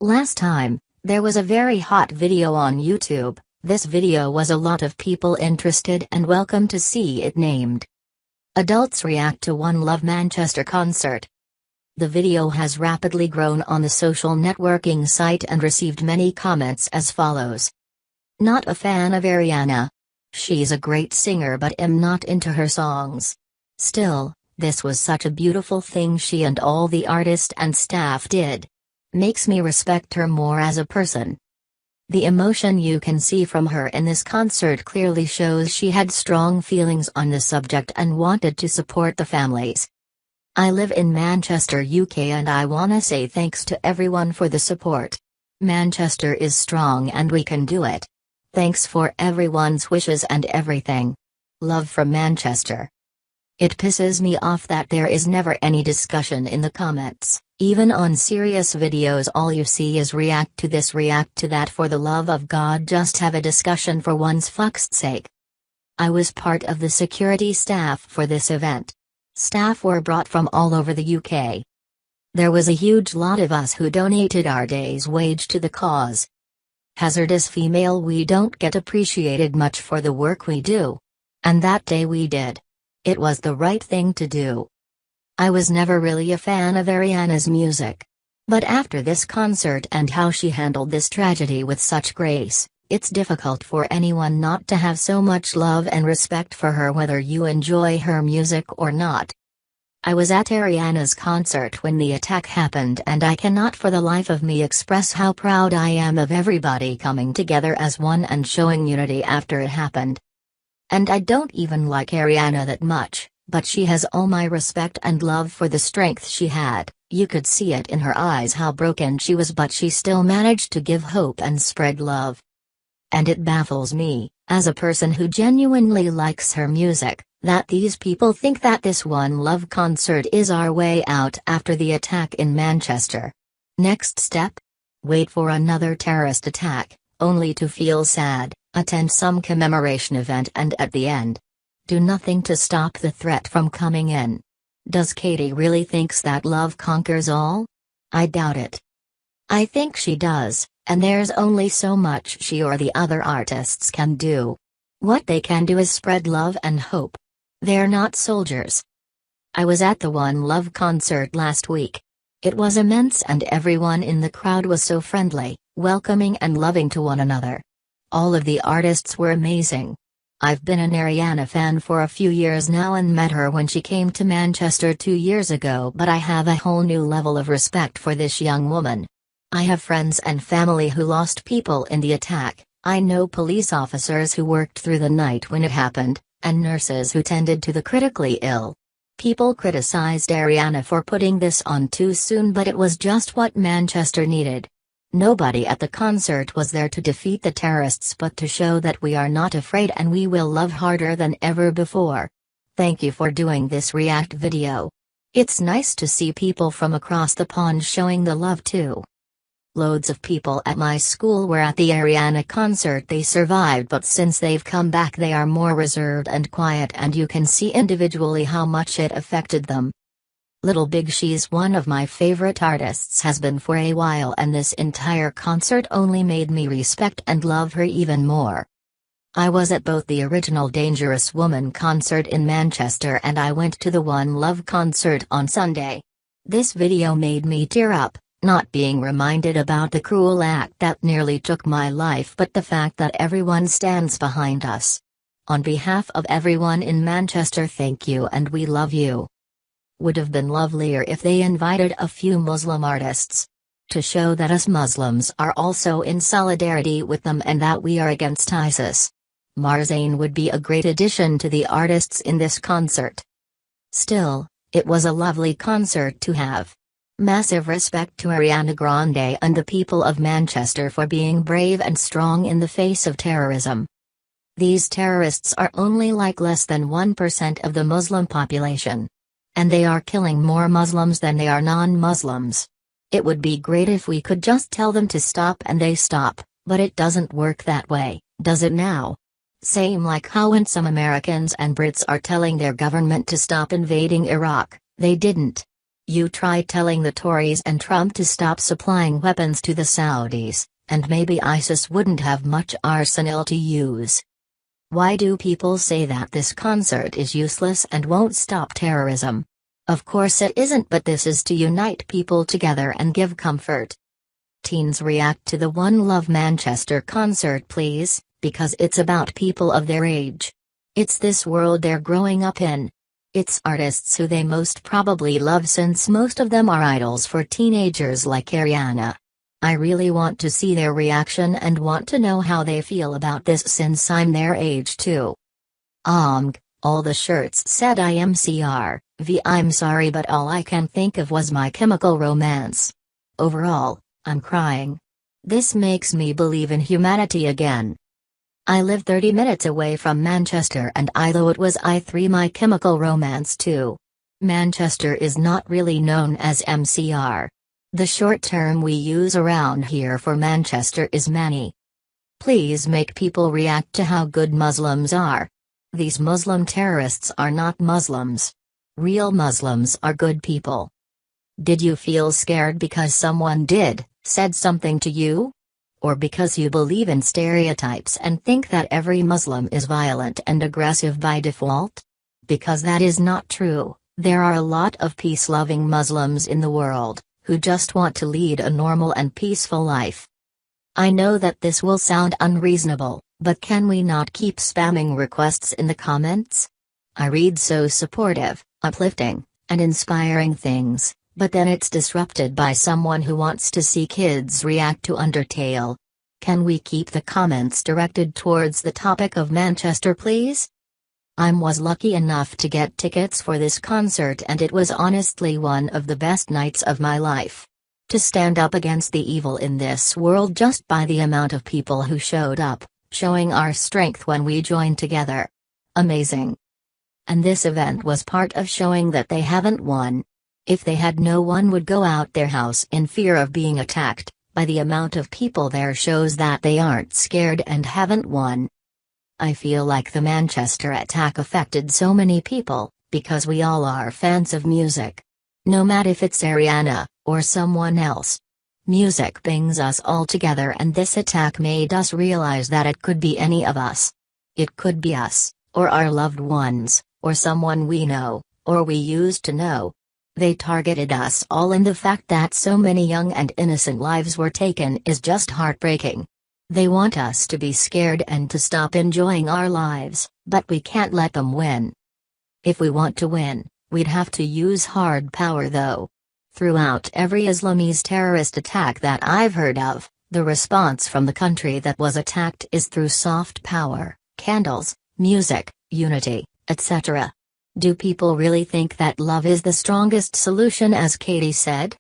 Last time, there was a very hot video on YouTube. This video was a lot of people interested and welcome to see it named Adults React to One Love Manchester Concert. The video has rapidly grown on the social networking site and received many comments as follows. Not a fan of Ariana. She's a great singer but am not into her songs. Still, this was such a beautiful thing she and all the artist and staff did. Makes me respect her more as a person. The emotion you can see from her in this concert clearly shows she had strong feelings on the subject and wanted to support the families. I live in Manchester, UK, and I wanna say thanks to everyone for the support. Manchester is strong and we can do it. Thanks for everyone's wishes and everything. Love from Manchester. It pisses me off that there is never any discussion in the comments. Even on serious videos all you see is react to this, react to that. For the love of God, just have a discussion for once, fuck's sake. I was part of the security staff for this event. Staff were brought from all over the UK. There was a huge lot of us who donated our day's wage to the cause. Hazardous female, we don't get appreciated much for the work we do. And that day we did. It was the right thing to do. I was never really a fan of Ariana's music. But after this concert and how she handled this tragedy with such grace, it's difficult for anyone not to have so much love and respect for her, whether you enjoy her music or not. I was at Ariana's concert when the attack happened, and I cannot for the life of me express how proud I am of everybody coming together as one and showing unity after it happened. And I don't even like Ariana that much, but she has all my respect and love for the strength she had. You could see it in her eyes how broken she was, but she still managed to give hope and spread love. And it baffles me, as a person who genuinely likes her music, that these people think that this One Love concert is our way out after the attack in Manchester. Next step? Wait for another terrorist attack, only to feel sad, attend some commemoration event, and at the end, do nothing to stop the threat from coming in. Does Katie really thinks that love conquers all? I doubt it. I think she does, and there's only so much she or the other artists can do. What they can do is spread love and hope. They're not soldiers. I was at the One Love concert last week. It was immense and everyone in the crowd was so friendly, welcoming and loving to one another. All of the artists were amazing. I've been an Ariana fan for a few years now and met her when she came to Manchester 2 years ago, but I have a whole new level of respect for this young woman. I have friends and family who lost people in the attack. I know police officers who worked through the night when it happened, and nurses who tended to the critically ill. People criticized Ariana for putting this on too soon, but it was just what Manchester needed. Nobody at the concert was there to defeat the terrorists but to show that we are not afraid and we will love harder than ever before. Thank you for doing this react video. It's nice to see people from across the pond showing the love too. Loads of people at my school were at the Ariana concert. They survived, but since they've come back they are more reserved and quiet, and you can see individually how much it affected them. Little Big, she's one of my favorite artists, has been for a while, and this entire concert only made me respect and love her even more. I was at both the original Dangerous Woman concert in Manchester and I went to the One Love concert on Sunday. This video made me tear up, not being reminded about the cruel act that nearly took my life, but the fact that everyone stands behind us. On behalf of everyone in Manchester, thank you and we love you. Would have been lovelier if they invited a few Muslim artists. To show that us Muslims are also in solidarity with them and that we are against ISIS. Marzain would be a great addition to the artists in this concert. Still, it was a lovely concert to have. Massive respect to Ariana Grande and the people of Manchester for being brave and strong in the face of terrorism. These terrorists are only like less than 1% of the Muslim population. And they are killing more Muslims than they are non-Muslims. It would be great if we could just tell them to stop and they stop, but it doesn't work that way, does it now? Same like how when some Americans and Brits are telling their government to stop invading Iraq, they didn't. You tried telling the Tories and Trump to stop supplying weapons to the Saudis, and maybe ISIS wouldn't have much arsenal to use. Why do people say that this concert is useless and won't stop terrorism? Of course it isn't, but this is to unite people together and give comfort. Teens react to the One Love Manchester concert please, because it's about people of their age. It's this world they're growing up in. It's artists who they most probably love since most of them are idols for teenagers like Ariana. I really want to see their reaction and want to know how they feel about this since I'm their age too. All the shirts said I'm sorry, but all I can think of was My Chemical Romance. Overall, I'm crying. This makes me believe in humanity again. I live 30 minutes away from Manchester and though it was My Chemical Romance too. Manchester is not really known as MCR. The short term we use around here for Manchester is Mani. Please make people react to how good Muslims are. These Muslim terrorists are not Muslims. Real Muslims are good people. Did you feel scared because someone said something to you? Or because you believe in stereotypes and think that every Muslim is violent and aggressive by default? Because that is not true. There are a lot of peace-loving Muslims in the world, who just want to lead a normal and peaceful life. I know that this will sound unreasonable, but can we not keep spamming requests in the comments? I read so supportive, uplifting, and inspiring things, but then it's disrupted by someone who wants to see kids react to Undertale. Can we keep the comments directed towards the topic of Manchester please? Was lucky enough to get tickets for this concert and it was honestly one of the best nights of my life. To stand up against the evil in this world just by the amount of people who showed up, showing our strength when we joined together. Amazing. And this event was part of showing that they haven't won. If they had, no one would go out their house in fear of being attacked. By the amount of people there shows that they aren't scared and haven't won. I feel like the Manchester attack affected so many people, because we all are fans of music. No matter if it's Ariana, or someone else. Music brings us all together and this attack made us realize that it could be any of us. It could be us, or our loved ones, or someone we know, or we used to know. They targeted us all and the fact that so many young and innocent lives were taken is just heartbreaking. They want us to be scared and to stop enjoying our lives, but we can't let them win. If we want to win, we'd have to use hard power though. Throughout every Islamist terrorist attack that I've heard of, the response from the country that was attacked is through soft power, candles, music, unity, etc. Do people really think that love is the strongest solution, as Katie said?